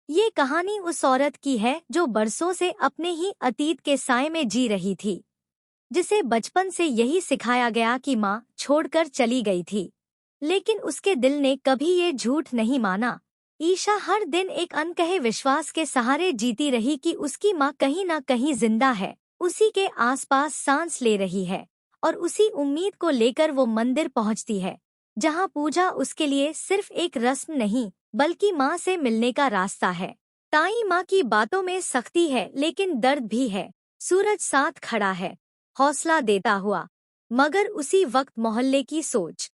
ये कहानी उस औरत की है जो बरसों से अपने ही अतीत के साए में जी रही थी, जिसे बचपन से यही सिखाया गया कि माँ छोड़कर चली गई थी। लेकिन उसके दिल ने कभी ये झूठ नहीं माना। ईशा हर दिन एक अनकहे विश्वास के सहारे जीती रही कि उसकी माँ कहीं न कहीं जिंदा है, उसी के आसपास सांस ले रही है, और उसी उम्मीद को लेकर वो मंदिर पहुंचती है, जहां पूजा उसके लिए सिर्फ एक रस्म नहीं बल्कि माँ से मिलने का रास्ता है। ताई माँ की बातों में सख्ती है लेकिन दर्द भी है। सूरज साथ खड़ा है, हौसला देता हुआ, मगर उसी वक्त मोहल्ले की सोच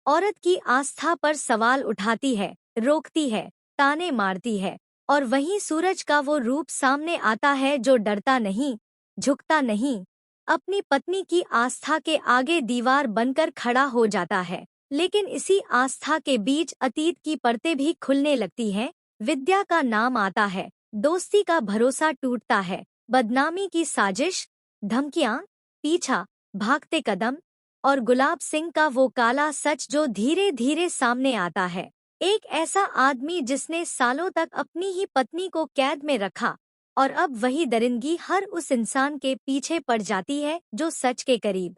औरत की आस्था पर सवाल उठाती है, रोकती है, ताने मारती है। और वहीं सूरज का वो रूप सामने आता है जो डरता नहीं, झुकता नहीं, अपनी पत्नी की आस्था के आगे दीवार बनकर खड़ा हो जाता है। लेकिन इसी आस्था के बीच अतीत की परतें भी खुलने लगती हैं। विद्या का नाम आता है, दोस्ती का भरोसा टूटता है, बदनामी की साजिश, धमकियां, पीछा, भागते कदम, और गुलाब सिंह का वो काला सच जो धीरे धीरे सामने आता है। एक ऐसा आदमी जिसने सालों तक अपनी ही पत्नी को कैद में रखा, और अब वही दरिंदगी हर उस इंसान के पीछे पड़ जाती है जो सच के करीब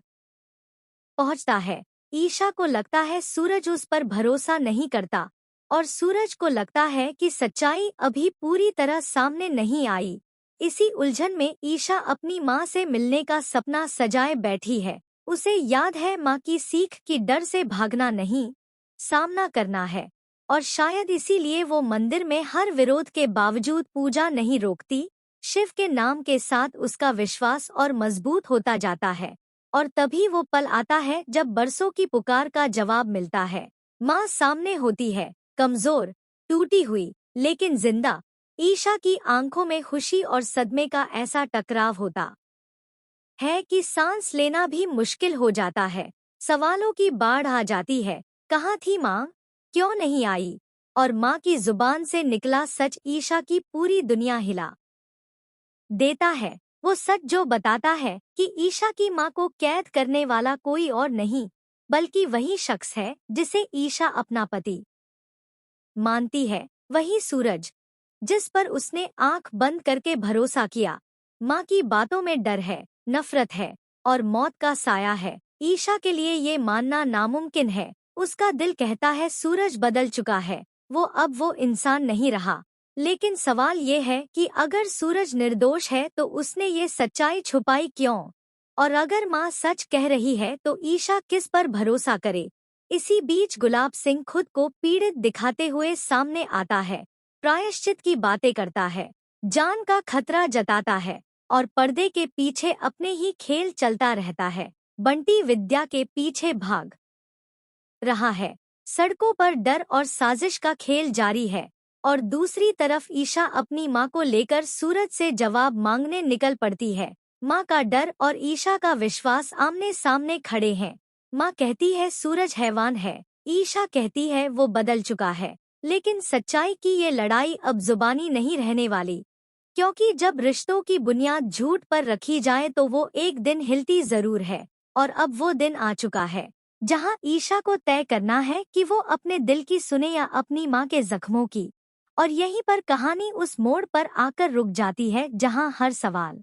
पहुंचता है। ईशा को लगता है सूरज उस पर भरोसा नहीं करता, और सूरज को लगता है कि सच्चाई अभी पूरी तरह सामने नहीं आई। इसी उलझन में ईशा अपनी माँ से मिलने का सपना सजाए बैठी है। उसे याद है माँ की सीख कि डर से भागना नहीं, सामना करना है। और शायद इसीलिए वो मंदिर में हर विरोध के बावजूद पूजा नहीं रोकती। शिव के नाम के साथ उसका विश्वास और मजबूत होता जाता है। और तभी वो पल आता है जब बरसों की पुकार का जवाब मिलता है। माँ सामने होती है, कमजोर, टूटी हुई, लेकिन जिंदा। ईशा की आंखों में खुशी और सदमे का ऐसा टकराव होता है कि सांस लेना भी मुश्किल हो जाता है। सवालों की बाढ़ आ जाती है, कहाँ थी माँ, क्यों नहीं आई? और माँ की जुबान से निकला सच ईशा की पूरी दुनिया हिला देता है। वो सच जो बताता है कि ईशा की माँ को कैद करने वाला कोई और नहीं, बल्कि वही शख्स है जिसे ईशा अपना पति मानती है, वही सूरज जिस पर उसने आंख बंद करके भरोसा किया। माँ की बातों में डर है, नफरत है, और मौत का साया है। ईशा के लिए ये मानना नामुमकिन है। उसका दिल कहता है सूरज बदल चुका है, वो इंसान नहीं रहा। लेकिन सवाल ये है कि अगर सूरज निर्दोष है तो उसने ये सच्चाई छुपाई क्यों? और अगर माँ सच कह रही है तो ईशा किस पर भरोसा करे? इसी बीच गुलाब सिंह खुद को पीड़ित दिखाते हुए सामने आता है, प्रायश्चित की बातें करता है, जान का खतरा जताता है, और पर्दे के पीछे अपने ही खेल चलता रहता है। बंटी विद्या के पीछे भाग रहा है, सड़कों पर डर और साजिश का खेल जारी है, और दूसरी तरफ ईशा अपनी माँ को लेकर सूरज से जवाब मांगने निकल पड़ती है। माँ का डर और ईशा का विश्वास आमने सामने खड़े हैं। माँ कहती है सूरज हैवान है, ईशा कहती है वो बदल चुका है। लेकिन सच्चाई की ये लड़ाई अब जुबानी नहीं रहने वाली, क्योंकि जब रिश्तों की बुनियाद झूठ पर रखी जाए तो वो एक दिन हिलती जरूर है। और अब वो दिन आ चुका है जहां ईशा को तय करना है कि वो अपने दिल की सुने या अपनी माँ के जख्मों की। और यहीं पर कहानी उस मोड़ पर आकर रुक जाती है जहां हर सवाल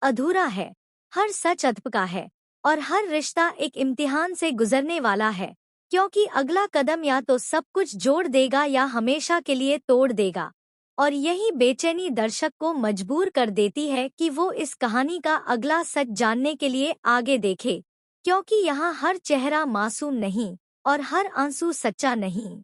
अधूरा है, हर सच अधपका है, और हर रिश्ता एक इम्तिहान से गुजरने वाला है। क्योंकि अगला कदम या तो सब कुछ जोड़ देगा या हमेशा के लिए तोड़ देगा। और यही बेचैनी दर्शक को मजबूर कर देती है कि वो इस कहानी का अगला सच जानने के लिए आगे देखे, क्योंकि यहाँ हर चेहरा मासूम नहीं और हर आंसू सच्चा नहीं।